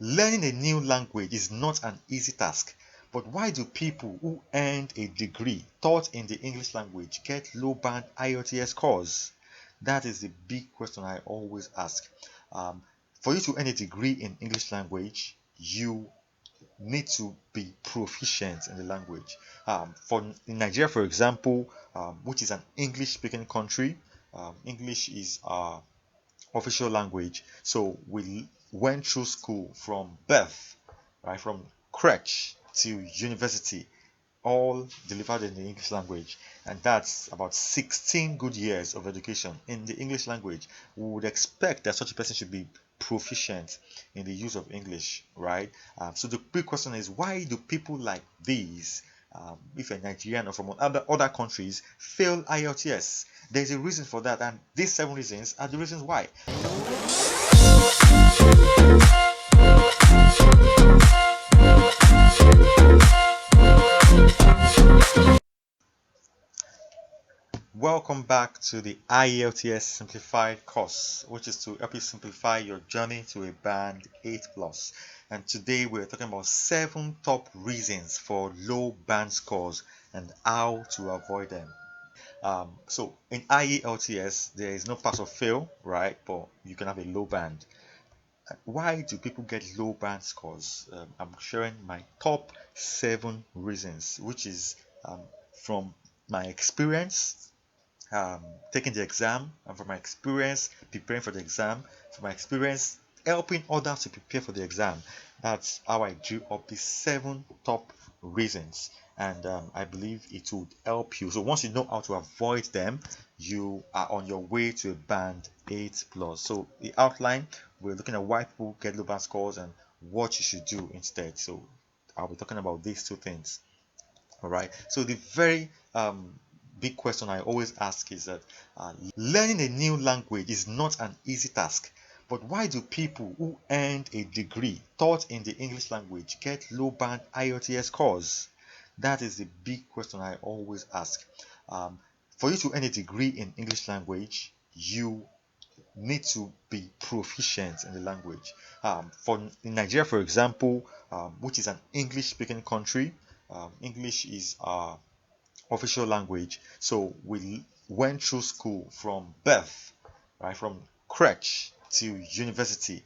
Learning a new language is not an easy task, but why do people who earned a degree taught in the English language get low band IELTS scores? That is the big question I always ask. For you to earn a degree in English language, you need to be proficient in the language. For in Nigeria, for example, which is an English-speaking country, English is official language. So we went through school from birth, right, from creche to university, all delivered in the English language, and that's about 16 good years of education in the English language. We would expect that such a person should be proficient in the use of English, right? So the big question is, why do people like these, if you're Nigerian or from other countries, fail IELTS? There's a reason for that, and these 7 reasons are the reasons why. Welcome back to the IELTS Simplified course, which is to help you simplify your journey to a band 8 plus. And today we're talking about 7 top reasons for low band scores and how to avoid them. So in IELTS, there is no pass or fail, right? But you can have a low band. Why do people get low band scores? I'm sharing my top 7 reasons, which is from my experience taking the exam, and from my experience preparing for the exam, from my experience helping others to prepare for the exam. That's how I drew up the 7 top reasons, and I believe it would help you. So once you know how to avoid them, you are on your way to a band 8 plus. So the outline, we're looking at why people get low band scores and what you should do instead. So I'll be talking about these 2 things. All right. So the very big question I always ask is that learning a new language is not an easy task. But why do people who earned a degree taught in the English language get low band IELTS scores? That is the big question I always ask. Um, for you to earn a degree in English language, you need to be proficient in the language. For in Nigeria, for example, which is an English-speaking country, English is official language. So we went through school from birth, right, from creche to university,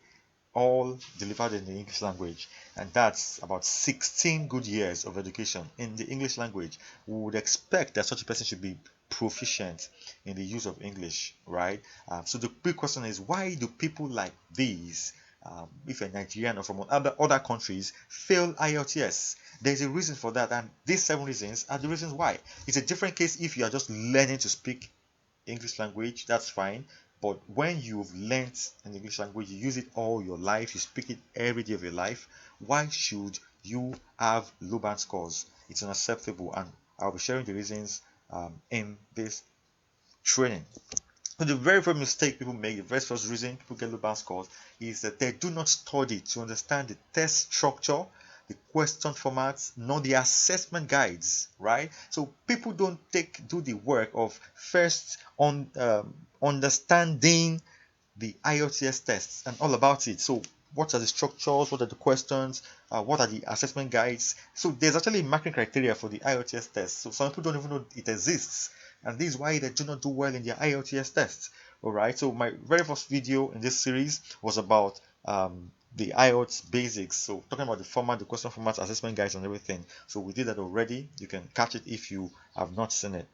all delivered in the English language, and that's about 16 good years of education in the English language. We would expect that such a person should be proficient in the use of English, right? So the big question is, why do people like these, if you're Nigerian or from other countries, fail IELTS? There's a reason for that, and these 7 reasons are the reasons why. It's a different case if you are just learning to speak English language, that's fine. But when you've learned an English language, you use it all your life, you speak it every day of your life, why should you have low band scores? It's unacceptable, and I'll be sharing the reasons in this training. So the very first mistake people make, the very first reason people get low band scores is that they do not study to understand the test structure, the question formats, nor the assessment guides, right? So people don't do the work of first on understanding the IELTS tests and all about it. So what are the structures? What are the questions? What are the assessment guides? So there's actually marking criteria for the IELTS test. So some people don't even know it exists, and this is why they do not do well in their IELTS tests. All right. So my very first video in this series was about the IELTS basics. So talking about the format, the question formats, assessment guides, and everything. So we did that already. You can catch it if you have not seen it.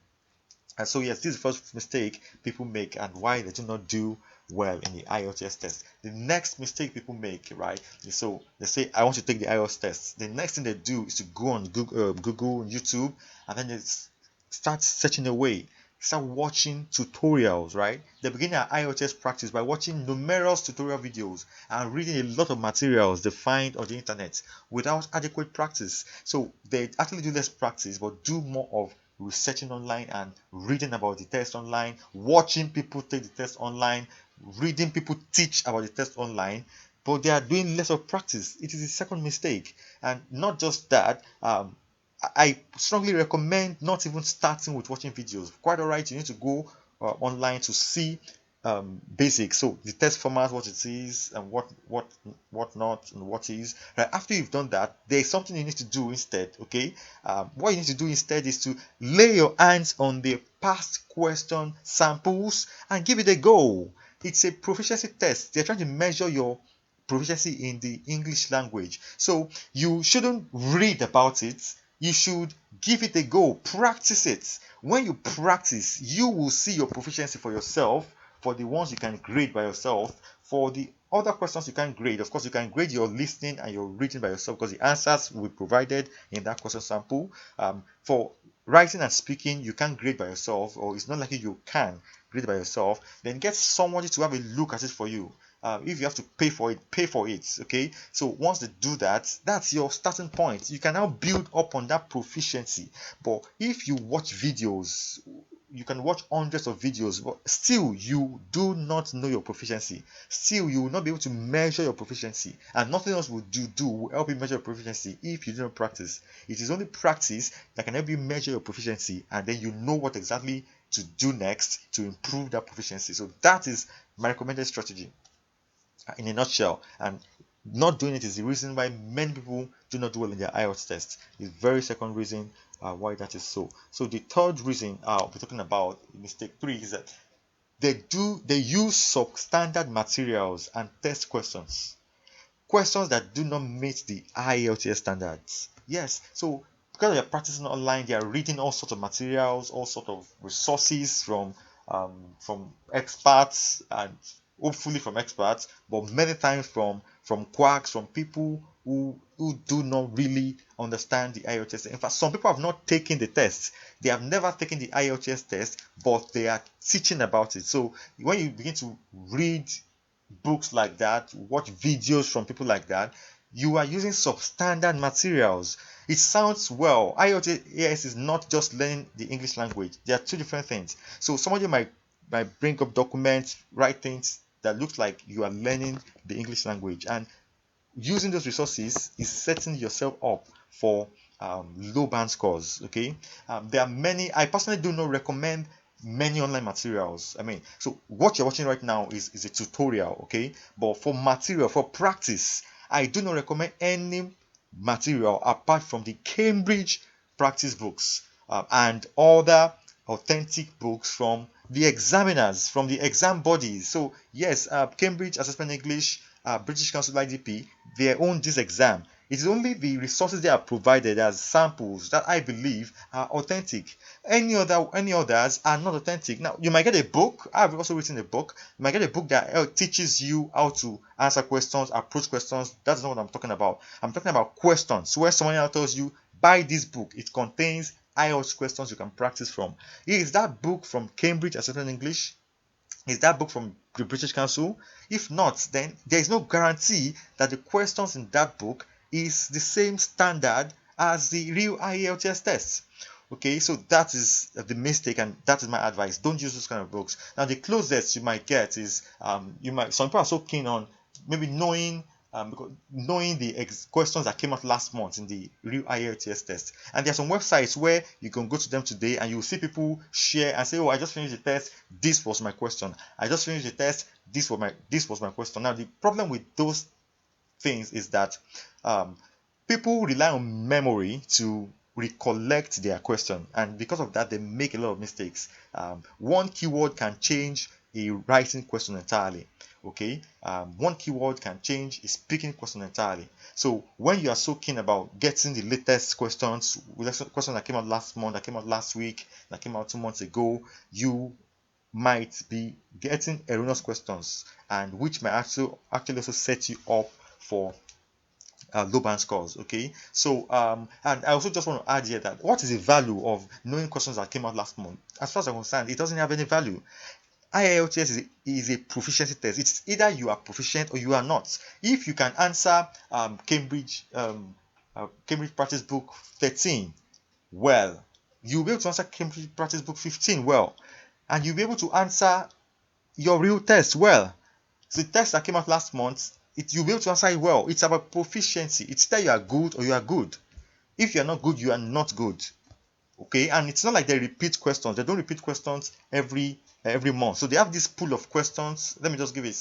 And so yes, this is the first mistake people make and why they do not do well in the IELTS test. The next mistake people make, right? So they say, I want to take the IELTS test. The next thing they do is to go on Google, YouTube, and then they start searching away. Start watching tutorials, right? They begin their IELTS practice by watching numerous tutorial videos and reading a lot of materials they find on the internet without adequate practice. So they actually do less practice but do more of researching online and reading about the test online, watching people take the test online, reading people teach about the test online, but they are doing less of practice. It is the second mistake. And not just that, I strongly recommend not even starting with watching videos. Quite all right, you need to go online to see basics. So the test format, what it is, and what not, and what is. Right after you've done that, there's something you need to do instead. Okay, what you need to do instead is to lay your hands on the past question samples and give it a go. It's a proficiency test. They're trying to measure your proficiency in the English language. So you shouldn't read about it. You should give it a go. Practice it. When you practice, you will see your proficiency for yourself. For the ones you can grade by yourself, for the other questions you can grade, of course, you can grade your listening and your reading by yourself because the answers will be provided in that question sample. For writing and speaking, you can't grade by yourself, or it's not likely you can grade by yourself. Then get somebody to have a look at it for you. If you have to pay for it, pay for it. Okay, so once they do that, that's your starting point. You can now build up on that proficiency. But if you watch videos, you can watch hundreds of videos, but still you do not know your proficiency. Still, you will not be able to measure your proficiency, and nothing else will help you measure your proficiency if you do not practice. It is only practice that can help you measure your proficiency, and then you know what exactly to do next to improve that proficiency. So that is my recommended strategy in a nutshell. And not doing it is the reason why many people do not do well in their IELTS test. The very second reason why that is so. So the third reason we're talking about, mistake 3, is that they use substandard materials and test questions that do not meet the IELTS standards. Yes, so because they're practicing online, they are reading all sorts of materials, all sorts of resources from experts, and hopefully from experts, but many times from quacks, from people who do not really understand the IELTS. In fact, some people have not taken the test. They have never taken the IELTS test, but they are teaching about it. So when you begin to read books like that, watch videos from people like that, you are using substandard materials. It sounds well. IELTS is not just learning the English language. They are two different things. So somebody might bring up documents, write things that looks like you are learning the English language, and using those resources is setting yourself up for low band scores. Okay, there are many. I personally do not recommend many online materials. I mean, so what you're watching right now is a tutorial. Okay, but for material, for practice, I do not recommend any material apart from the Cambridge practice books and other authentic books from the examiners, from the exam bodies. So yes, Cambridge Assessment English, British Council IDP, they own this exam. It is only the resources they are provided as samples that I believe are authentic. Any others are not authentic. Now you might get a book. I've also written a book. You might get a book that teaches you how to answer questions, approach questions. That's not what I'm talking about. I'm talking about questions where someone else tells you, buy this book. It contains IELTS questions you can practice from. Is that book from Cambridge Assessment English? Is that book from the British Council? If not, then there is no guarantee that the questions in that book is the same standard as the real IELTS test. Okay, so that is the mistake, and that is my advice. Don't use those kind of books. Now, the closest you might get is some people are so keen on maybe knowing the questions that came out last month in the real IELTS test. And there are some websites where you can go to them today and you'll see people share and say, oh, I just finished the test, this was my question. I just finished the test, this was my question. Now the problem with those things is that people rely on memory to recollect their question, and because of that they make a lot of mistakes. One keyword can change a writing question entirely. Okay, one keyword can change a speaking question entirely. So when you are so keen about getting the latest questions that came out last month, that came out last week, that came out 2 months ago, you might be getting erroneous questions, and which might actually also set you up for low band scores. Okay, so and I also just want to add here that what is the value of knowing questions that came out last month? As far as I'm concerned, it doesn't have any value. IELTS is a proficiency test. It's either you are proficient or you are not. If you can answer Cambridge Practice Book 13 well, you'll be able to answer Cambridge Practice Book 15 well, and you'll be able to answer your real test well. So the test that came out last month, you'll be able to answer it well. It's about proficiency. It's either you are good or you are good. If you are not good, you are not good. Okay, and it's not like they repeat questions. They don't repeat questions every every month. So they have this pool of questions. Let me just give an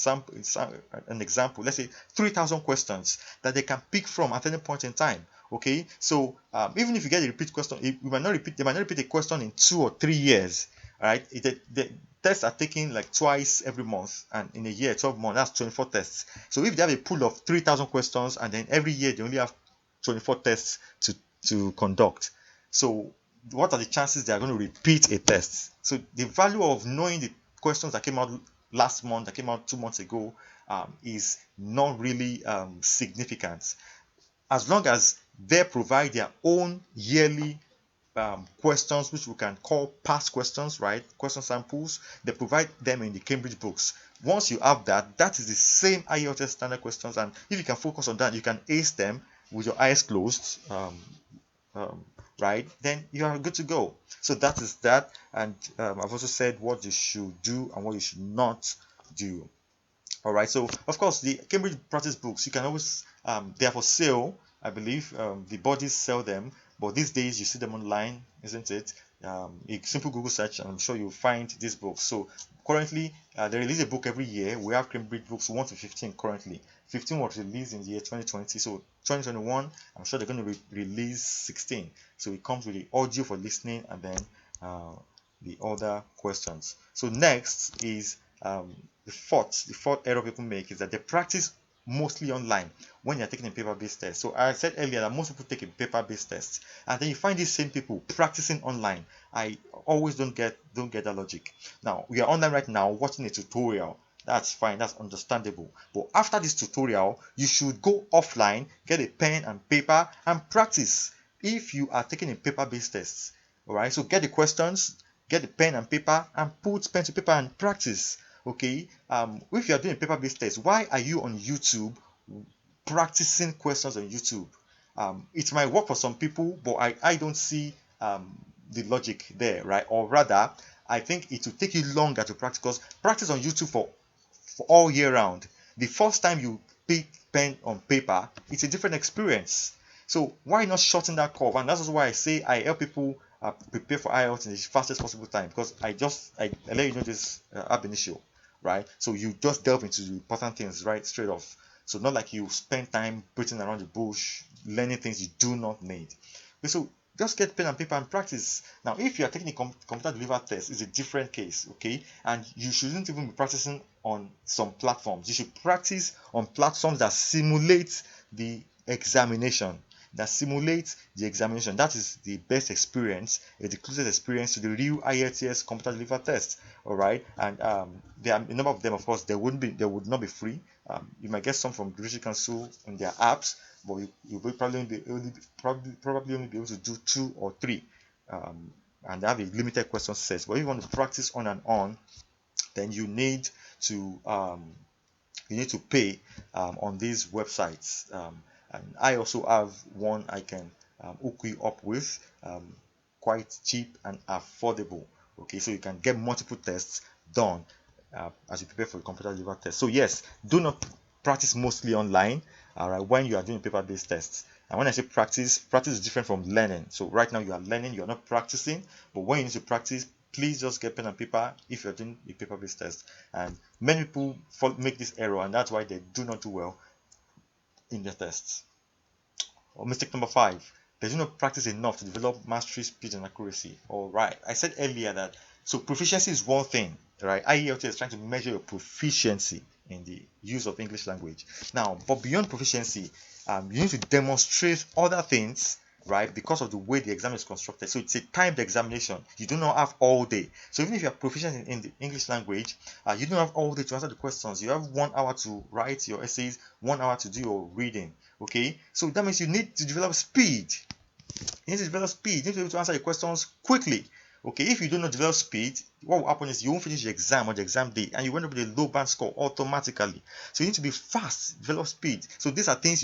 example. Let's say 3,000 questions that they can pick from at any point in time. Okay, so even if you get a repeat question, they might not repeat a question in 2 or 3 years. All right, the tests are taken like twice every month, and in a year, 12 months, that's 24 tests. So if they have a pool of 3,000 questions, and then every year they only have 24 tests to conduct, so what are the chances they are going to repeat a test? So the value of knowing the questions that came out last month, that came out 2 months ago, is not really significant, as long as they provide their own yearly questions, which we can call past questions, right? Question samples. They provide them in the Cambridge books. Once you have that, that is the same IELTS standard questions, and if you can focus on that, you can ace them with your eyes closed. Right, then you are good to go. So that is that, and I've also said what you should do and what you should not do. All right, so of course the Cambridge practice books, you can always they are for sale, I believe. The bodies sell them, but these days you see them online, isn't it? A simple Google search and I'm sure you'll find these books. So currently they release a book every year. We have Cambridge books 1 to 15 currently. 15 was released in the year 2020, so 2021 I'm sure they're going to release 16. So it comes with the audio for listening, and then the other questions. So next is the fourth error people make is that they practice mostly online when you're taking a paper-based test. So I said earlier that most people take a paper-based test, and then you find these same people practicing online. I always don't get that logic. Now we are online right now watching a tutorial. That's fine, that's understandable. But after this tutorial, you should go offline, get a pen and paper, and practice. If you are taking a paper-based test, all right. So get the questions, get the pen and paper, and put pen to paper and practice. Okay, if you are doing a paper-based test, why are you on YouTube practicing questions on YouTube? It might work for some people, but I don't see the logic there, right? Or rather, I think it will take you longer to practice, because practice on YouTube for all year round. The first time you pick pen on paper, it's a different experience. So why not shorten that curve? And that's also why I say I help people prepare for IELTS in the fastest possible time, because I let you know this ab initio, right? So you just delve into the important things right straight off. So not like you spend time beating around the bush, learning things you do not need. Okay, so just get pen and paper and practice. Now, if you are taking a computer delivered test, it's a different case, okay? And you shouldn't even be practicing on some platforms. You should practice on platforms that simulate the examination. That is the best experience, the closest experience to the real IELTS computer delivered test. All right, and there are a number of them. Of course, they would not be free. You might get some from British Council in their apps, but you will probably only be able to do 2 or 3, and they have a limited question set. But if you want to practice on and on, then you need to pay on these websites. And I also have one I can hook you up with, quite cheap and affordable. Okay, so you can get multiple tests done as you prepare for the computer delivered test. So yes, do not practice mostly online, all right, when you are doing paper-based tests. And when I say practice is different from learning. So right now you are learning, you are not practicing. But when you need to practice, please just get pen and paper if you're doing a paper-based test. And many people make this error, and that's why they do not do well in their tests. Or mistake number 5, they do not practice enough to develop mastery, speed, and accuracy. All right, I said earlier that so proficiency is one thing, right? IELTS is trying to measure your proficiency in the use of English language. Now, but beyond proficiency, you need to demonstrate other things, right? Because of the way the exam is constructed. So it's a timed examination. You do not have all day. So even if you are proficient in the English language, you don't have all day to answer the questions. You have 1 hour to write your essays, 1 hour to do your reading. Okay, so that means you need to develop speed. You need to develop speed. You need to be able to answer the questions quickly. Okay, if you do not develop speed, what will happen is you won't finish the exam on the exam day, and you end up with a low band score automatically. So you need to be fast, develop speed. So these are things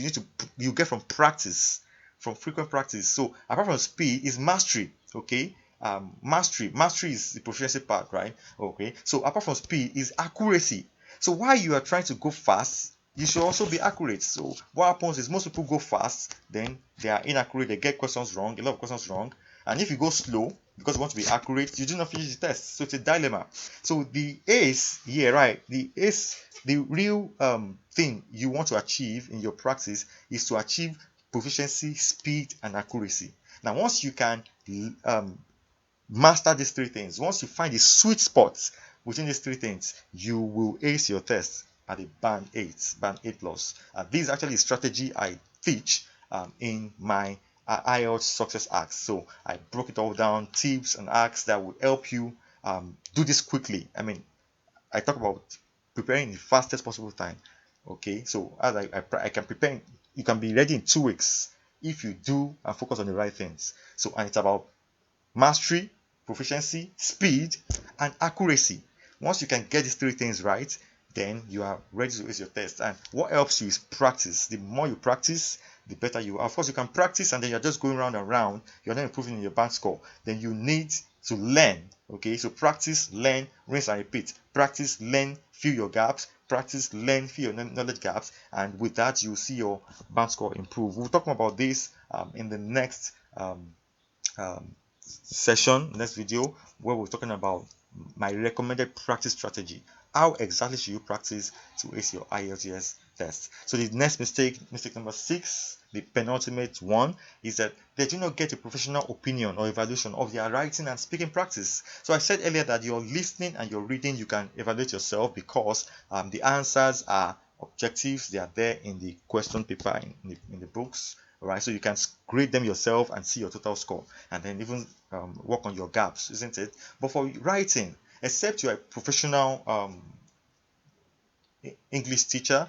you get from practice, from frequent practice. So apart from speed is mastery. Okay, mastery is the proficiency part, right? Okay, so apart from speed is accuracy. So while you are trying to go fast, you should also be accurate. So what happens is most people go fast, then they are inaccurate, they get questions wrong, a lot of questions wrong. And if you go slow, because you want to be accurate, you do not finish the test. So it's a dilemma. So the ace here, right? The ace, the real thing you want to achieve in your practice is to achieve proficiency, speed, and accuracy. Now, once you can master these three things, once you find the sweet spots within these three things, you will ace your test at a band 8 plus. This is actually a strategy I teach in my IELTS success acts. So I broke it all down, tips and acts that will help you do this quickly. I mean, I talk about preparing in the fastest possible time. Okay, so as I can prepare, you can be ready in 2 weeks if you do and focus on the right things. So, and it's about mastery, proficiency, speed, and accuracy. Once you can get these three things right, then you are ready to ace your test. And what helps you is practice. The more you practice, the better you are. Of course, you can practice and then you're just going round and round, you're not improving in your band score. Then you need to learn. Okay, so practice, learn, rinse and repeat. Practice, learn, fill your gaps. Practice, learn, fill your knowledge gaps, and with that, you'll see your band score improve. We'll talk about this in the next um, session, next video, where we're talking about my recommended practice strategy. How exactly should you practice to ace your IELTS test? So the next mistake number 6, the penultimate one, is that they do not get a professional opinion or evaluation of their writing and speaking practice. So I said earlier that your listening and your reading, you can evaluate yourself because the answers are objectives. They are there in the question paper in the books. Right, so you can grade them yourself and see your total score, and then even work on your gaps, isn't it? But for writing, except you're a professional English teacher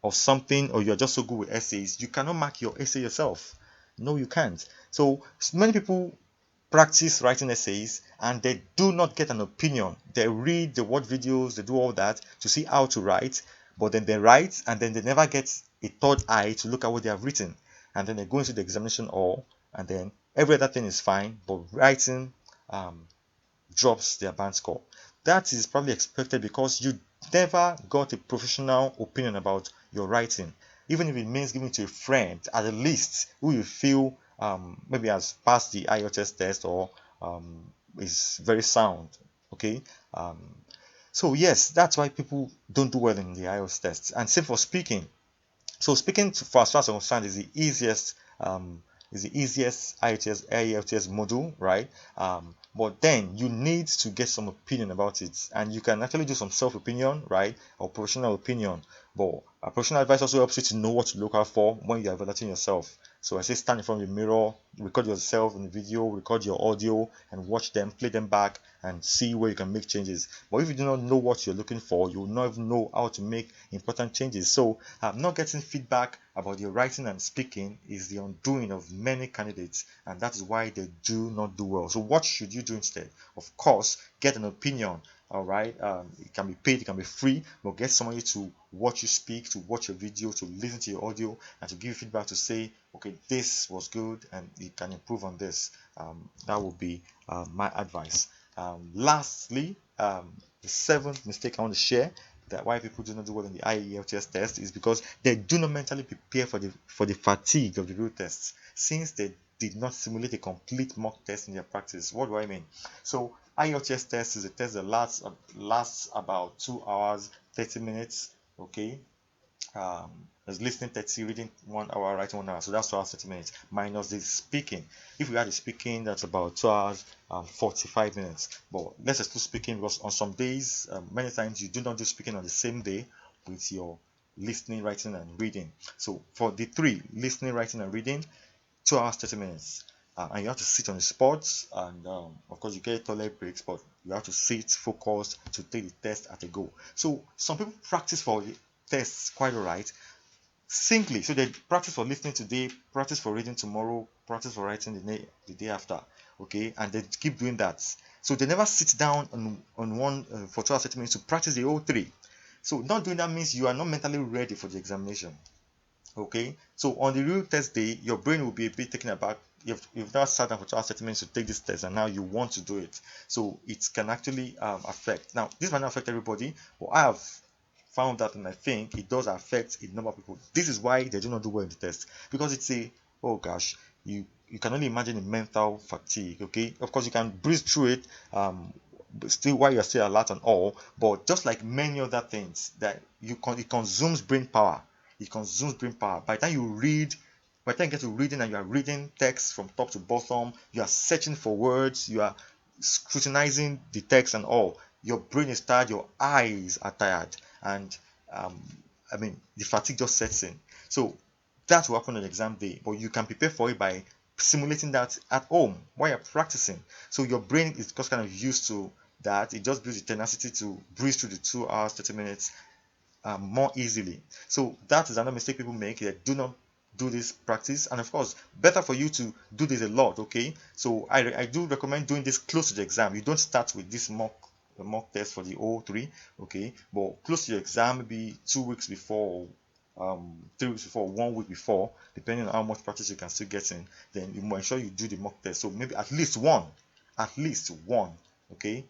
or something, or you're just so good with essays, you cannot mark your essay yourself. No, you can't. So many people practice writing essays and they do not get an opinion. They read, they watch videos, they do all that to see how to write, but then they write and then they never get a third eye to look at what they have written. And then they go into the examination hall and then every other thing is fine, but writing drops their band score. That is probably expected because you never got a professional opinion about your writing, even if it means giving it to a friend at the least who you feel maybe has passed the IELTS test or is very sound. Okay, um, so yes, that's why people don't do well in the IELTS test. And same for speaking. So speaking for as far as I'm concerned is the easiest IELTS module, right? But then you need to get some opinion about it, and you can actually do some self-opinion, right, or professional opinion. But a professional advice also helps you to know what to look out for when you are evaluating yourself. So I say stand in front of the mirror, record yourself in the video, record your audio, and watch them, play them back, and see where you can make changes. But if you do not know what you're looking for, you will not even know how to make important changes. So not getting feedback about your writing and speaking is the undoing of many candidates, and that is why they do not do well. So what should you do instead? Of course, get an opinion. All right, it can be paid, it can be free, but get somebody to watch you speak, to watch your video, to listen to your audio, and to give you feedback to say, okay, this was good and you can improve on this. That would be my advice. Lastly, the seventh mistake I want to share, that why people do not do well in the IELTS test, is because they do not mentally prepare for the fatigue of the real tests, since they did not simulate a complete mock test in their practice. What do I mean? So IELTS test is a test that lasts about 2 hours 30 minutes. Okay, there's listening 30, reading 1 hour, writing 1 hour, so that's 2 hours 30 minutes minus the speaking. If we add the speaking, that's about 2 hours 45 minutes. But let's exclude speaking because on some days, many times you do not do speaking on the same day with your listening, writing, and reading. So for the three, listening, writing, and reading, 2 hours 30 minutes. And you have to sit on the spot, and of course you get toilet breaks, but you have to sit focused to take the test at a go. So some people practice for the tests quite alright, simply. So they practice for listening today, practice for reading tomorrow, practice for writing the day after. Okay, and they keep doing that. So they never sit down on one for 2 hours 30 minutes to practice the whole three. So not doing that means you are not mentally ready for the examination. Okay, so on the real test day, your brain will be a bit taken aback. You've now sat down for 2 hours 30 minutes to take this test, and now you want to do it. So it can actually affect. Now, this might not affect everybody, but I have found that, and I think it does affect a number of people. This is why they do not do well in the test, because it's a, oh gosh, you can only imagine the mental fatigue. Okay, of course you can breeze through it, but still while you're still alert and all, but just like many other things that it consumes brain power. It consumes brain power. By the time you read, by the time you get to reading and you are reading text from top to bottom, you are searching for words, you are scrutinizing the text and all, your brain is tired, your eyes are tired, and um, I mean the fatigue just sets in. So that will happen on the exam day, but you can prepare for it by simulating that at home while you're practicing. So your brain is just kind of used to that. It just builds the tenacity to breeze through the 2 hours, 30 minutes more easily. So that is another mistake people make. They do not do this practice, and of course better for you to do this a lot. Okay, so I do recommend doing this close to the exam. You don't start with this mock test for the O3, okay, but close to your exam, maybe 2 weeks before, 3 weeks before, 1 week before, depending on how much practice you can still get in, then you must ensure you do the mock test. So maybe at least one, okay.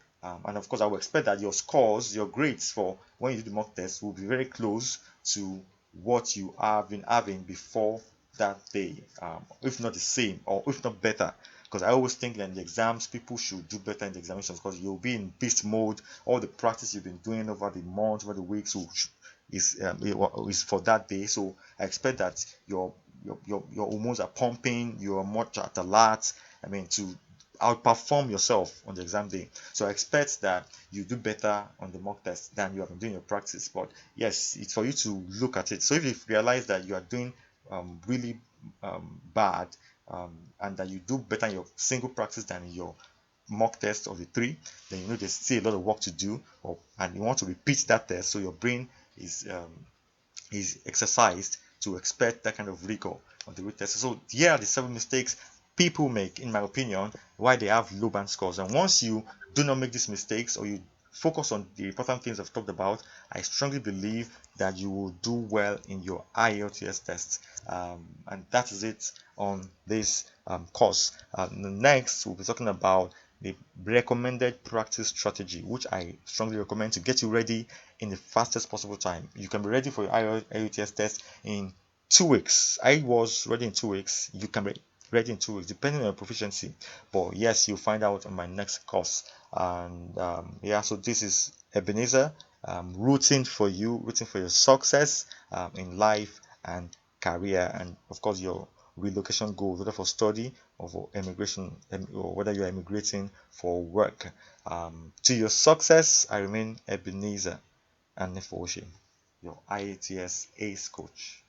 And of course, I will expect that your scores, your grades for when you do the mock test will be very close to what you have been having before that day, if not the same or if not better. Because I always think that in the exams, people should do better in the examinations because you'll be in beast mode. All the practice you've been doing over the months, over the weeks, is for that day. So I expect that your hormones are pumping, you are much at alert. I mean, to outperform yourself on the exam day. So I expect that you do better on the mock test than you have been doing your practice. But yes, it's for you to look at it. So if you realize that you are doing really bad, and that you do better in your single practice than in your mock test of the three, then you know there's still a lot of work to do, and you want to repeat that test so your brain is exercised to expect that kind of rigor on the retest. So here are the 7 mistakes people make, in my opinion, why they have low band scores. And once you do not make these mistakes, or you focus on the important things I've talked about, I strongly believe that you will do well in your IELTS test. And that is it on this course. Next, we'll be talking about the recommended practice strategy, which I strongly recommend to get you ready in the fastest possible time. You can be ready for your IELTS test in 2 weeks. I was ready in 2 weeks. You can be ready in 2 weeks, depending on your proficiency. But yes, you'll find out on my next course. And yeah, so this is Ebenezer, rooting for you, rooting for your success in life and career, and of course your relocation goals, whether for study or for immigration, or whether you're immigrating for work. To your success, I remain Ebenezer and Nefoshi, your IELTS ACE coach.